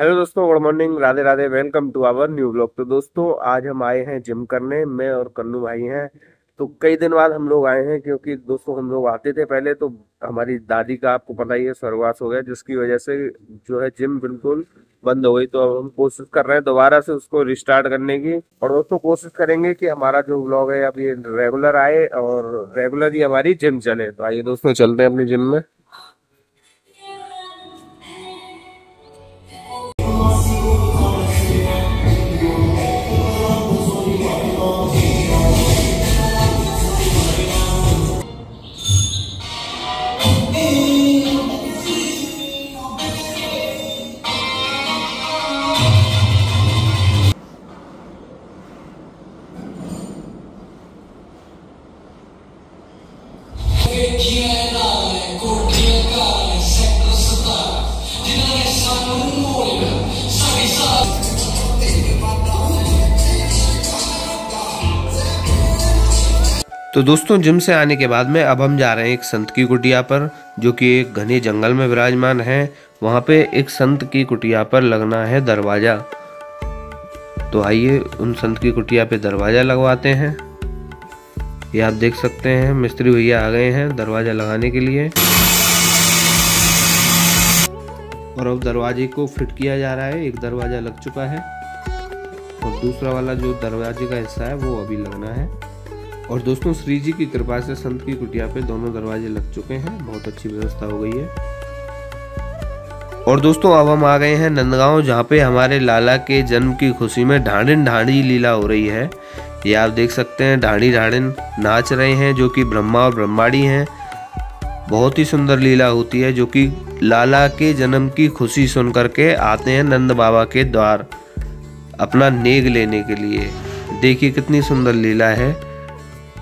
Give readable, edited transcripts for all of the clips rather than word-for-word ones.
Hello दोस्तों, good morning, Radhe Radhe. Welcome to our new blog. तो दोस्तों आज हम आए हैं जिम करने, मैं और कन्नू भाई हैं। तो कई दिन बाद हम लोग आए हैं क्योंकि दोस्तों हम लोग आते थे पहले, तो हमारी दादी का आपको पता ही है स्वर्गवास हो गया, जिसकी वजह से जो है जिम बिल्कुल बंद हो गई। तो अब हम कोशिश कर रहे हैं दोबारा से उसको रिस्टार्ट करने की। और दोस्तों कोशिश करेंगे कि हमारा जो ब्लॉग है अब ये रेगुलर आए और रेगुलर ही हमारी जिम चले। तो आइए दोस्तों चलते हैं अपनी जिम में। तो दोस्तों जिम से आने के बाद में अब हम जा रहे हैं एक संत की कुटिया पर, जो कि एक घने जंगल में विराजमान है। वहाँ पे एक संत की कुटिया पर लगना है दरवाजा। तो आइए उन संत की कुटिया पे दरवाजा लगवाते हैं। ये आप देख सकते हैं मिस्त्री भैया आ गए हैं दरवाजा लगाने के लिए। और अब दरवाजे को फिट किया जा रहा है। एक दरवाजा लग चुका है और दूसरा वाला जो दरवाजे का हिस्सा है वो अभी लगना है। और दोस्तों श्री जी की कृपा से संत की कुटिया पे दोनों दरवाजे लग चुके हैं। बहुत अच्छी व्यवस्था हो गई है। और दोस्तों अब हम आ गए हैं नंदगांव, जहाँ पे हमारे लाला के जन्म की खुशी में ढांडिन ढांडी लीला हो रही है। ये आप देख सकते हैं ढांडी ढांडिन नाच रहे हैं, जो कि ब्रह्मा और ब्रह्माणी हैं। बहुत ही सुंदर लीला होती है, जो कि लाला के जन्म की खुशी सुन करके आते हैं नंद बाबा के द्वार अपना नेग लेने के लिए। देखिए कितनी सुंदर लीला है।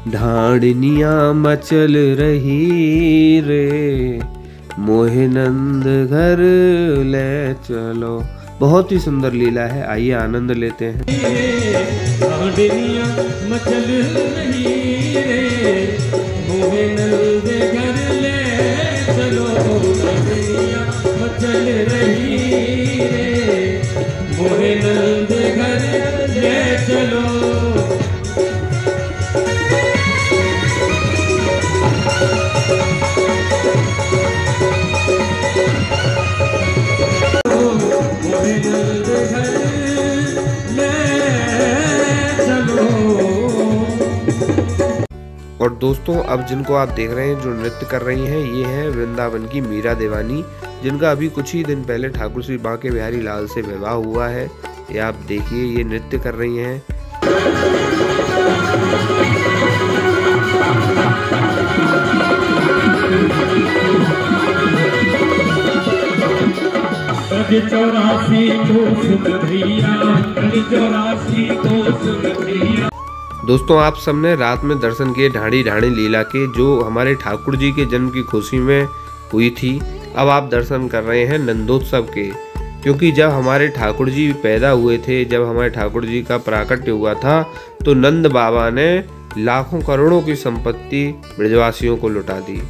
ढांडनिया मचल रही रे, मोहे नंद घर ले चलो। बहुत ही सुंदर लीला है, आइए आनंद लेते हैं। ढांडनिया मचल रही रे, मोहे नंद घर ले चलो। ढांडनिया मचल रही रे, मोहे नंद घर ले चलो। और दोस्तों अब जिनको आप देख रहे हैं जो नृत्य कर रही हैं, ये हैं वृंदावन की मीरा देवानी, जिनका अभी कुछ ही दिन पहले ठाकुर श्री बांके बिहारी लाल से विवाह हुआ है। ये आप देखिए ये नृत्य कर रही हैं। दोस्तों आप सबने रात में दर्शन किए ढांडी ढांडी लीला के, जो हमारे ठाकुर जी के जन्म की खुशी में हुई थी। अब आप दर्शन कर रहे हैं नंदोत्सव के, क्योंकि जब हमारे ठाकुर जी पैदा हुए थे, जब हमारे ठाकुर जी का प्राकट्य हुआ था, तो नंद बाबा ने लाखों करोड़ों की संपत्ति ब्रजवासियों को लुटा दी।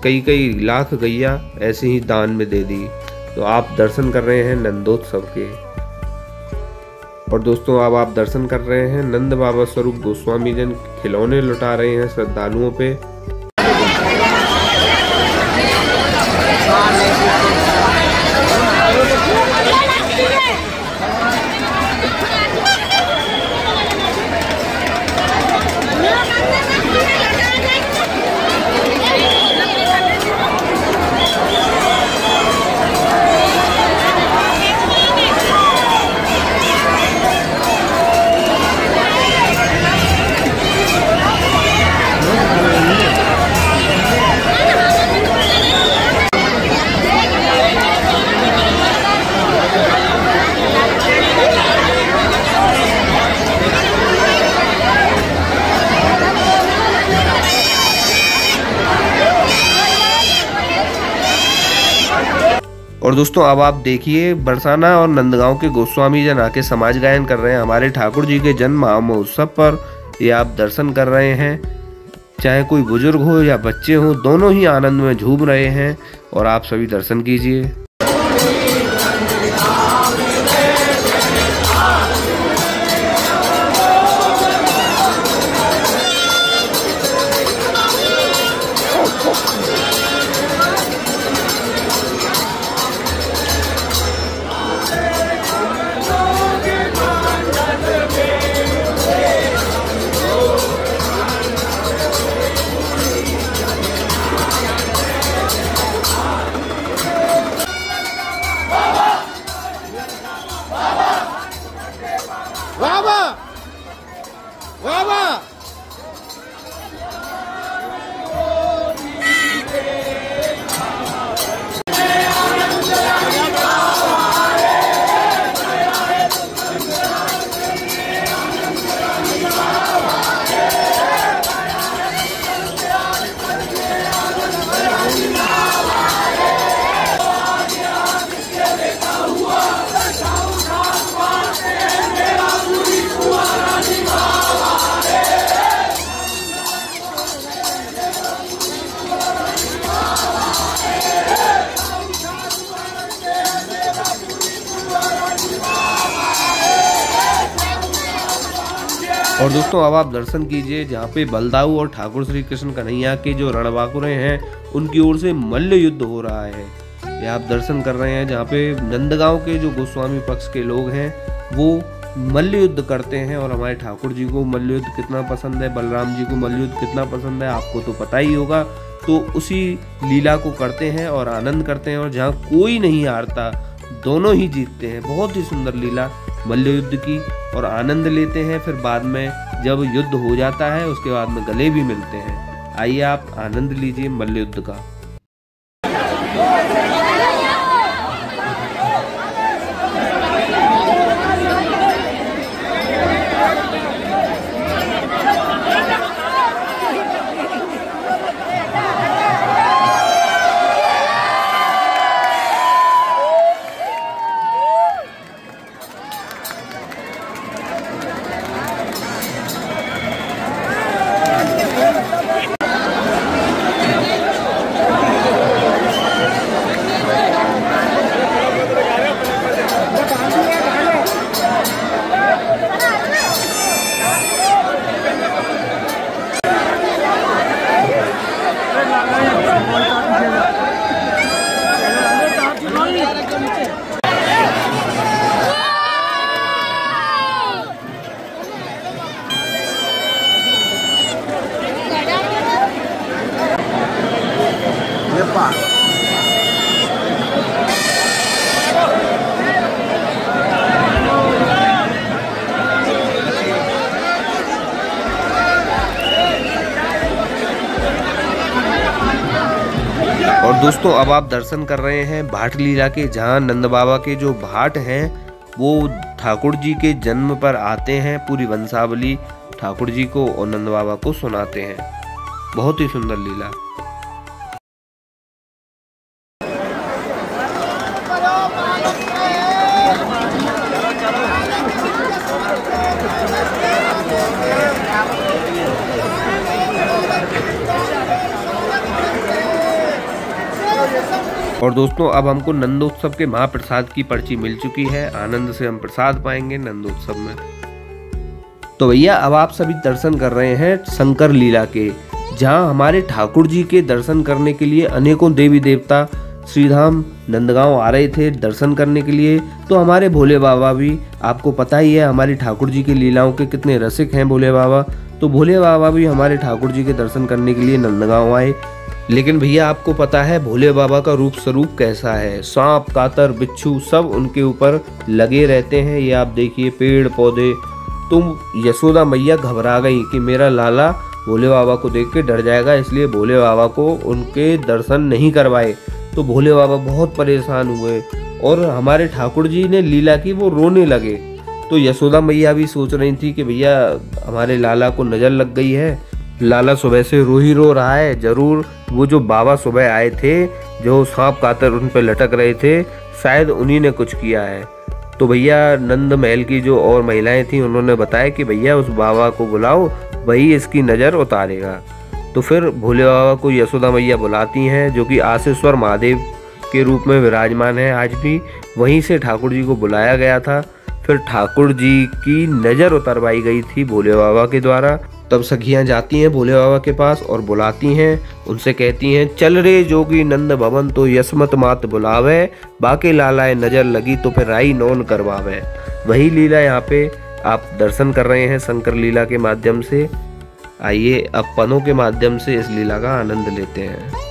कई कई लाख गैया ऐसे ही दान में दे दी। तो आप दर्शन कर रहे हैं नंदोत्सव के। और दोस्तों अब आप दर्शन कर रहे हैं नंद बाबा स्वरूप गोस्वामी जन खिलौने लुटा रहे हैं श्रद्धालुओं पे। और दोस्तों अब आप देखिए बरसाना और नंदगांव के गोस्वामी जन आके समाज गायन कर रहे हैं हमारे ठाकुर जी के जन्म महोत्सव पर। ये आप दर्शन कर रहे हैं। चाहे कोई बुजुर्ग हो या बच्चे हो, दोनों ही आनंद में झूम रहे हैं। और आप सभी दर्शन कीजिए। और दोस्तों अब आप दर्शन कीजिए जहाँ पे बलदाऊ और ठाकुर श्री कृष्ण कन्हैया के जो रणबांकुरे हैं उनकी ओर से मल्ल युद्ध हो रहा है। ये आप दर्शन कर रहे हैं जहाँ पे नंदगांव के जो गोस्वामी पक्ष के लोग हैं वो मल्ल युद्ध करते हैं। और हमारे ठाकुर जी को मल्ल युद्ध कितना पसंद है, बलराम जी को मल्ल युद्ध कितना पसंद है आपको तो पता ही होगा। तो उसी लीला को करते हैं और आनंद करते हैं, और जहाँ कोई नहीं हारता दोनों ही जीतते हैं। बहुत ही सुंदर लीला मल्ल युद्ध की, और आनंद लेते हैं। फिर बाद में जब युद्ध हो जाता है उसके बाद में गले भी मिलते हैं। आइए आप आनंद लीजिए मल्ल युद्ध का। और दोस्तों अब आप दर्शन कर रहे हैं भाट लीला के, जहां नंद बाबा के जो भाट हैं वो ठाकुर जी के जन्म पर आते हैं। पूरी वंशावली ठाकुर जी को और नंद बाबा को सुनाते हैं। बहुत ही सुंदर लीला। और दोस्तों अब हमको नंदोत्सव के महाप्रसाद की पर्ची मिल चुकी है। आनंद से हम प्रसाद पाएंगे नंदोत्सव में। तो भैया अब आप सभी दर्शन कर रहे हैं शंकर लीला के, जहां हमारे ठाकुर जी के दर्शन करने के लिए अनेकों देवी देवता श्रीधाम नंदगांव आ रहे थे दर्शन करने के लिए। तो हमारे भोले बाबा भी, आपको पता ही है हमारे ठाकुर जी की लीलाओं के कितने रसिक हैं भोले बाबा। तो भोले बाबा भी हमारे ठाकुर जी के दर्शन करने के लिए नंदगांव आए। लेकिन भैया आपको पता है भोले बाबा का रूप स्वरूप कैसा है। सांप, कातर, बिच्छू सब उनके ऊपर लगे रहते हैं। ये आप देखिए पेड़ पौधे। तो यशोदा मैया घबरा गई कि मेरा लाला भोले बाबा को देख के डर जाएगा, इसलिए भोले बाबा को उनके दर्शन नहीं करवाए। तो भोले बाबा बहुत परेशान हुए और हमारे ठाकुर जी ने लीला की वो रोने लगे। तो यशोदा मैया भी सोच रही थी कि भैया हमारे लाला को नज़र लग गई है, लाला सुबह से रो ही रो रहा है, जरूर वो जो बाबा सुबह आए थे जो सांप कातर उन पे लटक रहे थे शायद उन्हीं ने कुछ किया है। तो भैया नंद महल की जो और महिलाएं थी उन्होंने बताया कि भैया उस बाबा को बुलाओ, वही इसकी नज़र उतारेगा। तो फिर भोले बाबा को यशोदा मैया बुलाती हैं, जो कि आसेश्वर महादेव के रूप में विराजमान है आज भी। वहीं से ठाकुर जी को बुलाया गया था। फिर ठाकुर जी की नज़र उतरवाई गई थी भोले बाबा के द्वारा। तब सखियाँ जाती हैं भोले बाबा के पास और बुलाती हैं, उनसे कहती हैं चल रे जोगी नंद भवन तो यशमत मात बुलावे, बाके लालाए नज़र लगी तो फिर राई नौन करवावे। वही लीला यहाँ पे आप दर्शन कर रहे हैं शंकर लीला के माध्यम से। आइए अब पनों के माध्यम से इस लीला का आनंद लेते हैं।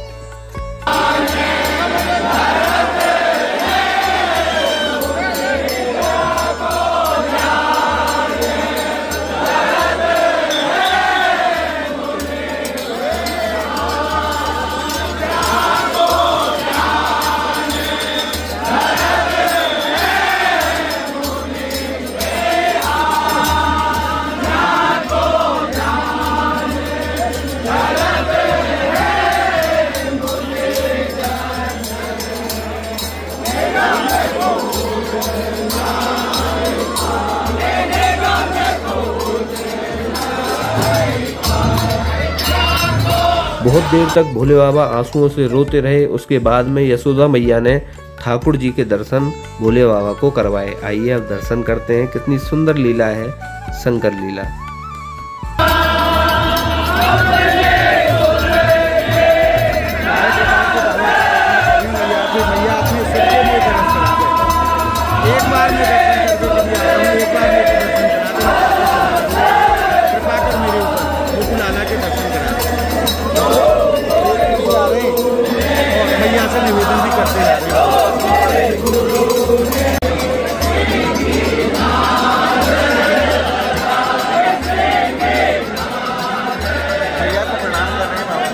बहुत देर तक भोले बाबा आंसुओं से रोते रहे। उसके बाद में यशोदा मैया ने ठाकुर जी के दर्शन भोले बाबा को करवाए। आइए अब दर्शन करते हैं, कितनी सुंदर लीला है शंकर लीला। एक बार मैं दर्शन करके कभी आया हूँ, एक बार मेरे दर्शन करा देना, कृपा कर मेरे ऊपर गोकुल लाला के दर्शन करा रहे और मैया से निवेदन भी करते जा रहे हैं। मैया को प्रणाम कर रहे हैं बाबा।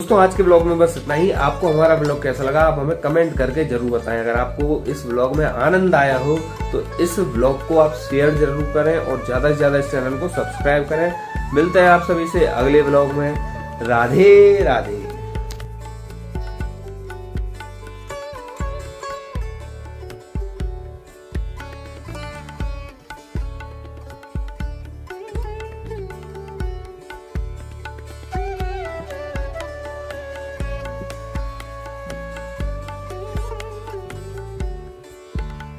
दोस्तों आज के ब्लॉग में बस इतना ही। आपको हमारा ब्लॉग कैसा लगा आप हमें कमेंट करके जरूर बताएं। अगर आपको इस ब्लॉग में आनंद आया हो तो इस ब्लॉग को आप शेयर जरूर करें और ज्यादा से ज्यादा इस चैनल को सब्सक्राइब करें। मिलते हैं आप सभी से अगले ब्लॉग में। राधे राधे।